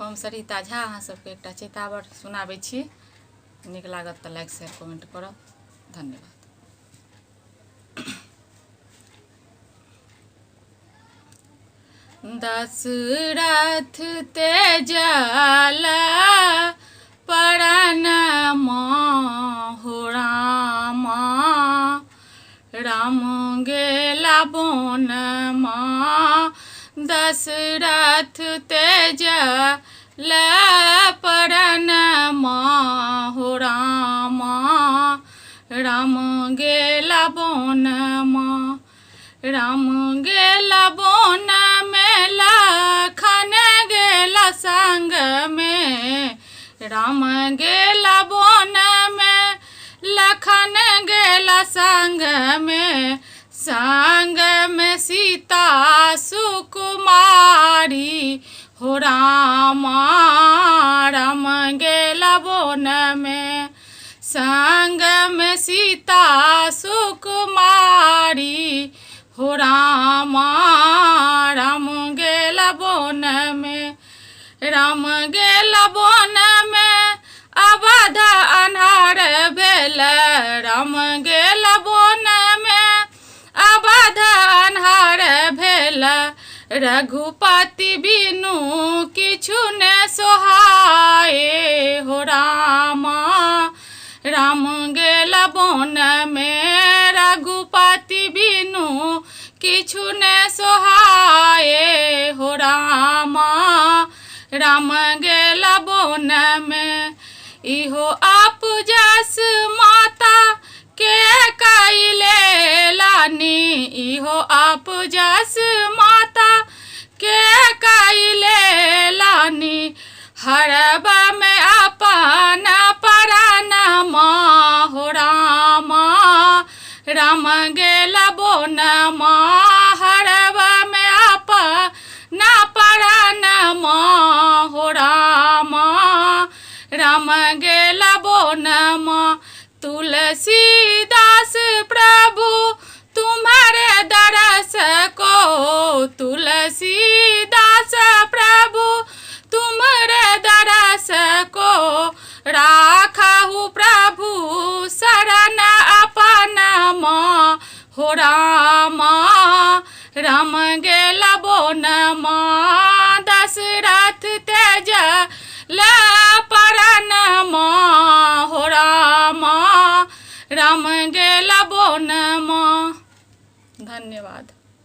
हम सरिता झा अहाँ सबके एकटा चेतावर सुनाबै छी। नीक लागत तऽ लाइक शेयर कमेंट करब। धन्यवाद। दशरथ तेजला परान हो रामा, राम गेला वन माँ। दशरथ तेजला परान हो रामा, राम गेला वन माँ। राम गेला वन में लखन गेला संग में, राम गेला वन में लखन गेला संग में। संग में सीता सुकुमारी हो रामा, राम गेला वन में। संग में सीता सुकुमारी हो रामा, राम गेला वन में। राम गेला वन में अवध अन्हार भेल, राम गेला वन में अवध अन्हार भेल। रघुपति बिनु किछु ने सोहाए हो रामा, राम गेला वन में। रघुपति बिनु किछु ने सोहाए हो रामा, राम गेला वन में। इहो आपजस माता के कैले लानी, इहो आपजस माता के कैले लानी। हरबा में अपन परान हो रामा, राम गेला वन माँ। हरबा में अपन परान हो रामा, राम गेला वन माँ। तुलसीदास प्रभु तुम्हारे दरस को, तुलसीदास प्रभु तुम्हारे दरस को। राखहु प्रभु शरण अपन हो रामा, राम गेला वन माँ। दशरथ तेजला परान हो रामा, राम गेला वन माँ। धन्यवाद।